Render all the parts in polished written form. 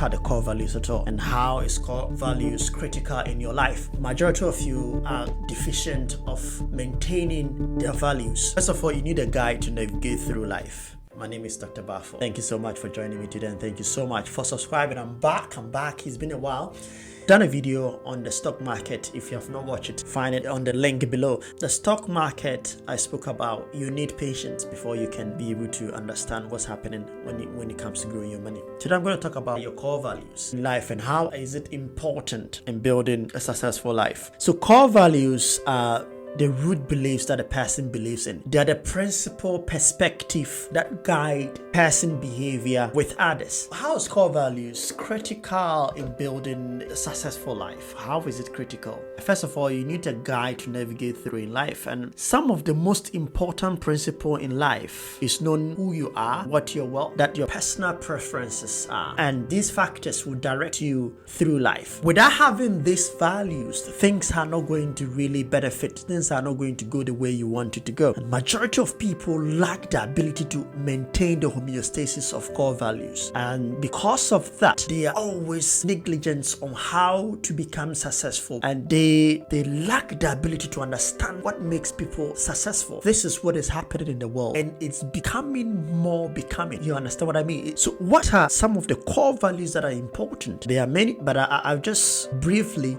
are the core values at all, and how is core values critical in your life. Majority of you are deficient of maintaining their values. First of all, you need a guide to navigate through life. My name is Dr. Baff. Thank you so much for joining me today, and thank you so much for subscribing. I'm back. It's been a while. Done a video on the stock market. If you have not watched it, find it on the link below. The stock market, I spoke about, you need patience before you can be able to understand what's happening when it comes to growing your money. Today I'm going to talk about your core values in life and how is it important in building a successful life. So core values are the root beliefs that a person believes in. They are the principal perspective that guide person behavior with others. How is core values critical in building a successful life? How is it critical? First of all, you need a guide to navigate through in life, and some of the most important principle in life is knowing who you are, what your that your personal preferences are, and these factors will direct you through life. Without having these values, things are not going to really benefit. Things are not going to go the way you want it to go. And majority of people lack the ability to maintain the homeostasis of core values, and because of that, they are always negligent on how to become successful, and they lack the ability to understand what makes people successful. This is what is happening in the world, and it's becoming more becoming. You understand what I mean? So what are some of the core values that are important? There are many, but I'll just briefly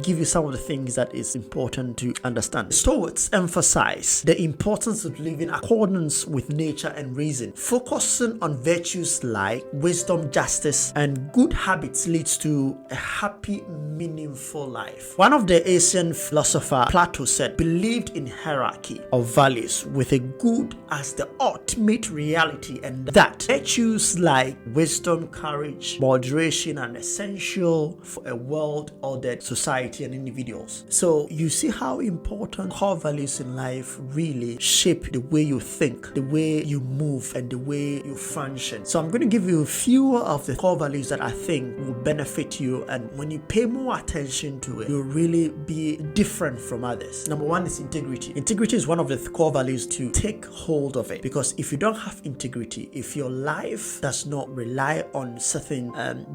give you some of the things that is important to understand. Stoics emphasize the importance of living in accordance with nature and reason. Focusing on virtues like wisdom, justice, and good habits leads to a happy, meaningful life. One of the Asian philosophers, Plato, said, believed in hierarchy of values with a good as the ultimate reality, and that virtues like wisdom, courage, moderation are essential for a well-ordered society and individuals. So you see how important core values in life really shape the way you think, the way you move, and the way you function. So I'm going to give you a few of the core values that I think will benefit you, and when you pay more attention to it, you'll really be different from others. Number one is integrity. Integrity is one of the core values to take hold of it, because if you don't have integrity, if your life does not rely on certain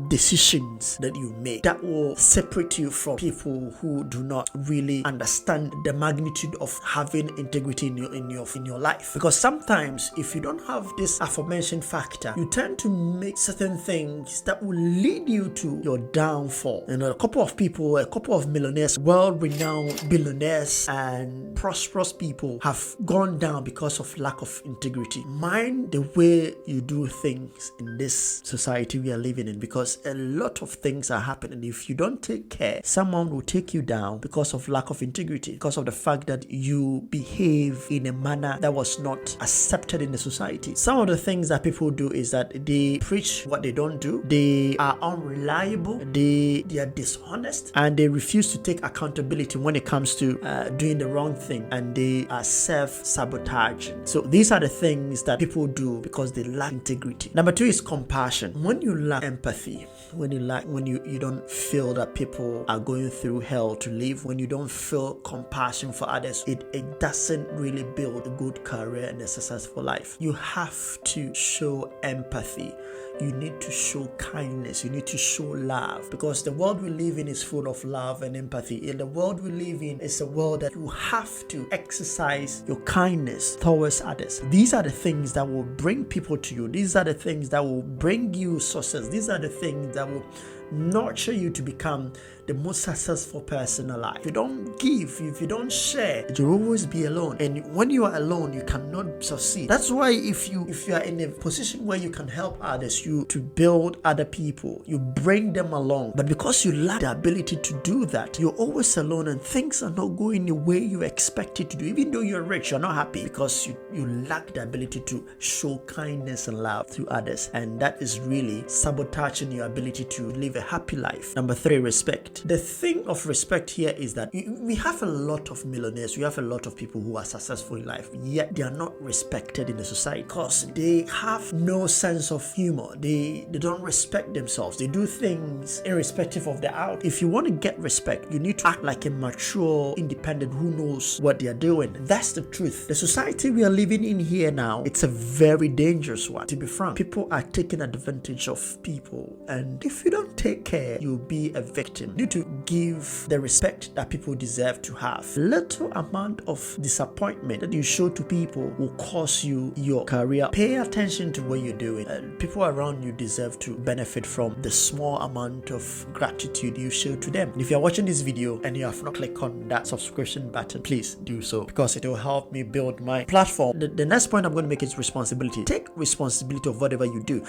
decisions that you make, that will separate you from people who do not really understand the magnitude of having integrity in your life. Because sometimes if you don't have this aforementioned factor, you tend to make certain things that will lead you to your downfall. And a couple of millionaires, well-renowned billionaires and prosperous people have gone down because of lack of integrity. Mind the way you do things in this society we are living in, because a lot of things are happening. If you don't take care, someone will take you down because of lack of integrity, because of the fact that you behave in a manner that was not accepted in the society. Some of the things that people do is that they preach what they don't do, they are unreliable, they are dishonest, and they refuse to take accountability when it comes to doing the wrong thing, and they are self-sabotaging. So these are the things that people do because they lack integrity. Number two is compassion. When you lack empathy, when you don't feel that people are going through hell to live, when you don't feel compassion for others, it doesn't really build a good career and a successful life. You have to show empathy. You need to show kindness. You need to show love, because the world we live in is full of love and empathy. And the world we live in is a world that you have to exercise your kindness towards others. These are the things that will bring people to you. These are the things that will bring you success. These are the things that will nurture you to become the most successful person alive. If you don't give, if you don't share, you'll always be alone. And when you are alone, you cannot succeed. That's why if you are in a position where you can help others, you to build other people, you bring them along. But because you lack the ability to do that, you're always alone, and things are not going the way you expect it to do. Even though you're rich, you're not happy because you lack the ability to show kindness and love to others. And that is really sabotaging your ability to live a happy life. Number three, respect. The thing of respect here is that we have a lot of millionaires, we have a lot of people who are successful in life, yet they are not respected in the society because they have no sense of humor. or they don't respect themselves. They do things irrespective of the out. If you want to get respect, you need to act like a mature, independent who knows what they are doing. That's the truth. The society we are living in here now, it's a very dangerous one. To be frank, people are taking advantage of people, and if you don't take care, you'll be a victim. You need to give the respect that people deserve to have. Little amount of disappointment that you show to people will cost you your career. Pay attention to what you're doing, and people around you deserve to benefit from the small amount of gratitude you show to them. And if you're watching this video and you have not clicked on that subscription button, please do so, because it will help me build my platform. The next point I'm going to make is responsibility. Take responsibility of whatever you do.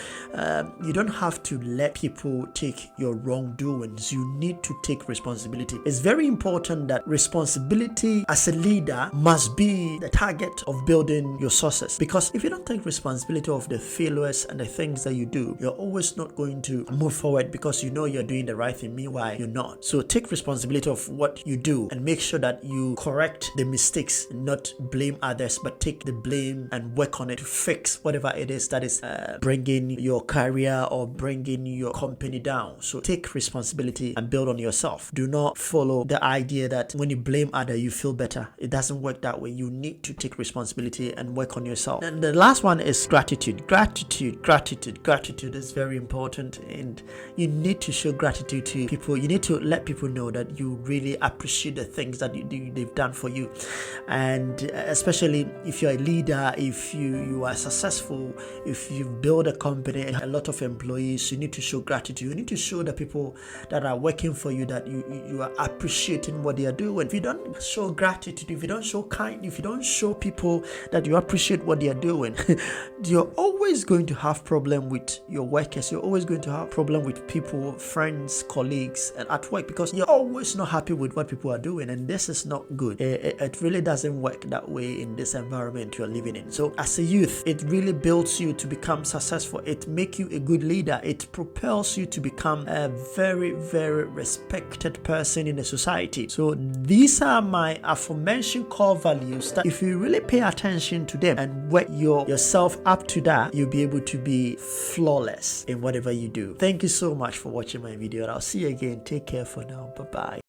You don't have to let people take your wrongdoings. You need to take responsibility. It's very important that responsibility as a leader must be the target of building your success, because if you don't take responsibility of the failures and the things that you do, you're always not going to move forward, because you know you're doing the right thing, meanwhile you're not. So take responsibility of what you do and make sure that you correct the mistakes, not blame others, but take the blame and work on it to fix whatever it is that is bringing your career or bringing your company down. So take responsibility and build on yourself. Do not follow the idea that when you blame others you feel better. It doesn't work that way. You need to take responsibility and work on yourself. And the last one is gratitude. Gratitude is very important, and you need to show gratitude to people. You need to let people know that you really appreciate the things that they've done for you. And especially if you're a leader, if you are successful, if you build a company and a lot of employees, you need to show gratitude. You need to show the people that are working for you that you are appreciating what they are doing. If you don't show gratitude, if you don't show kindness, if you don't show people that you appreciate what they are doing, you're always going to have problem with your workers. You're always going to have problem with people, friends, colleagues, and at work, because you're always not happy with what people are doing, and this is not good. It really doesn't work that way in this environment you're living in. So as a youth, it really builds you to become successful. It makes you a good leader. It propels you to become a very, very respected person in the society. So these are my aforementioned core values that if you really pay attention to them and work yourself up to that, you'll be able to be flawless in whatever you do. Thank you so much for watching my video, and I'll see you again. Take care for now. Bye bye.